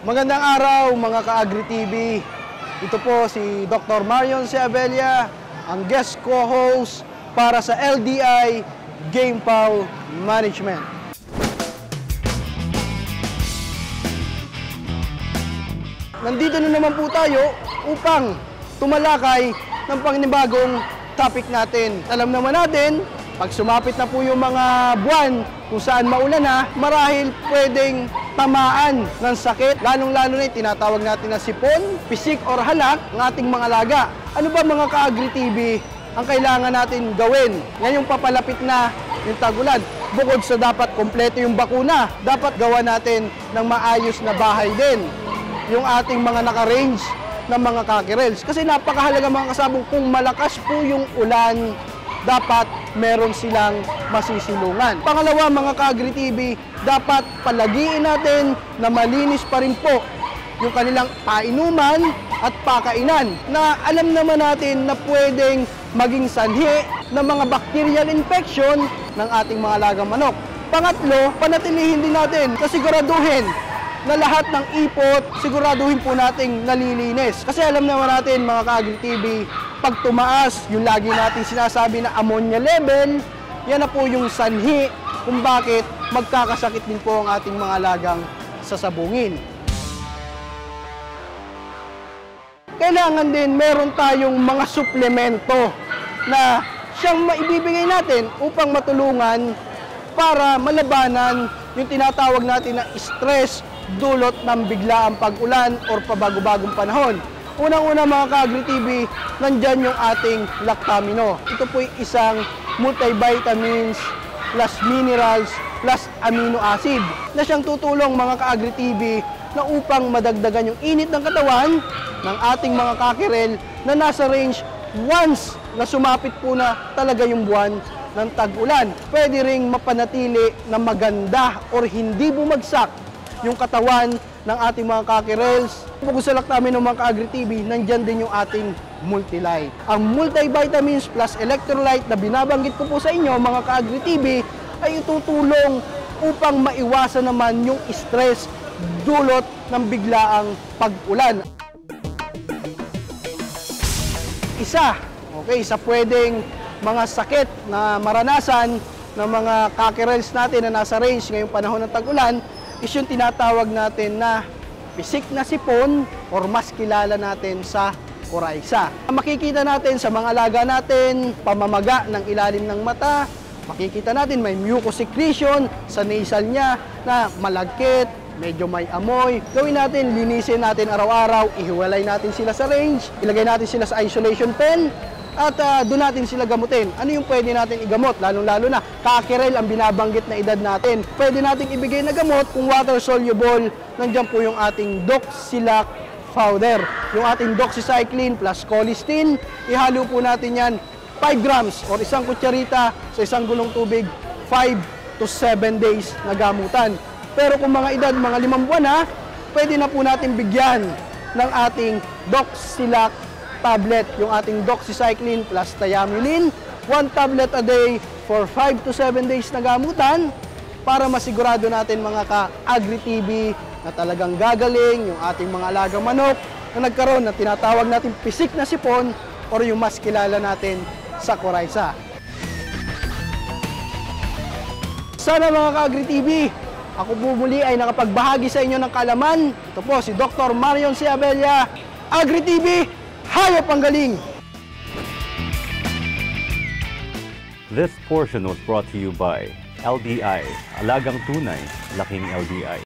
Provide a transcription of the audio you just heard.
Magandang araw mga ka-Agri TV. Ito po si Dr. Marion Ciabella, ang guest co-host para sa LDI Game Fowl Management. Nandito na naman po tayo upang tumalakay ng panibagong topic natin. Alam naman natin, pag sumapit na po yung mga buwan kung saan maulan na, marahil pwedeng tamaan ng sakit, lalong-lalo na yung tinatawag natin na sipon, pisik or halak ng ating mga alaga. Ano ba mga ka-Agri TV ang kailangan natin gawin? Ngayong papalapit na yung tag-ulan. Bukod sa dapat kompleto yung bakuna, dapat gawa natin ng maayos na bahay din yung ating mga naka-range ng mga cockerels. Kasi napakahalaga mga kasabong, kung malakas po yung ulan, dapat meron silang masisilungan. Pangalawa mga ka-Agri TV, dapat palagiin natin na malinis pa rin po yung kanilang painuman at pakainan na alam naman natin na pwedeng maging sanhi ng mga bacterial infection ng ating mga alagang manok. Pangatlo, panatilihin din natin, kasiguraduhin na lahat ng ipot, siguraduhin po nating nalilinis. Kasi alam naman natin mga ka-Agri TV, pag tumaas, yung lagi natin sinasabi na ammonia level, yan na po yung sanhi kung bakit magkakasakit din po ang ating mga alagang sasabungin. Kailangan din meron tayong mga suplemento na siyang maibibigay natin upang matulungan para malabanan yung tinatawag natin na stress dulot ng biglaang pag-ulan or pabago-bagong panahon. Unang-una mga ka-Agri TV, nandyan yung ating Lactamino. Ito po ay isang multivitamins plus minerals plus amino acid na siyang tutulong mga ka-Agri TV na upang madagdagan yung init ng katawan ng ating mga cockerel na nasa range once na sumapit po na talaga yung buwan ng tag-ulan. Pwede ring mapanatili na maganda or hindi bumagsak yung katawan ng ating mga cockerels. Bukod sa Lactamino mga ka-Agri TV, nandyan din yung ating Multilite. Ang multivitamins plus electrolyte na binabanggit ko po sa inyo mga ka-Agri TV ay itutulong upang maiwasan naman yung stress dulot ng biglaang pag-ulan. Isa sa pwedeng mga sakit na maranasan ng mga cockerels natin na nasa range ngayong panahon ng tag-ulan is yung tinatawag natin na pisik na sipon or mas kilala natin sa coryza. Makikita natin sa mga alaga natin, pamamaga ng ilalim ng mata, makikita natin may mucus secretion sa nasal niya na malagkit, medyo may amoy. Gawin natin, linisin natin araw-araw, ihiwalay natin sila sa range, ilagay natin sila sa isolation pen, at doon natin sila gamutin. Ano yung pwede natin igamot? Lalong-lalo na, cockerel ang binabanggit na edad natin. Pwede natin ibigay na gamot kung water soluble. Nandiyan po yung ating Doxilac powder. Yung ating doxycycline plus colistin. Ihalo po natin yan 5 grams or isang kutsarita sa isang gulong tubig, 5 to 7 days na gamutan. Pero kung mga edad, mga 5 buwan na, pwede na po natin bigyan ng ating Doxilac tablet, yung ating doxycycline plus thiamulin, 1 tablet a day for 5 to 7 days na gamutan para masigurado natin mga ka-Agri TV na talagang gagaling yung ating mga alagang manok na nagkaroon na tinatawag natin pisik na sipon or yung mas kilala natin sa coryza. Sana mga ka-Agri TV, ako po muli ay nakapagbahagi sa inyo ng kaalaman. Ito po si Dr. Marion Ciabella, Agri TV, hayop ang galing! This portion was brought to you by LDI, Alagang Tunay, Laking LDI.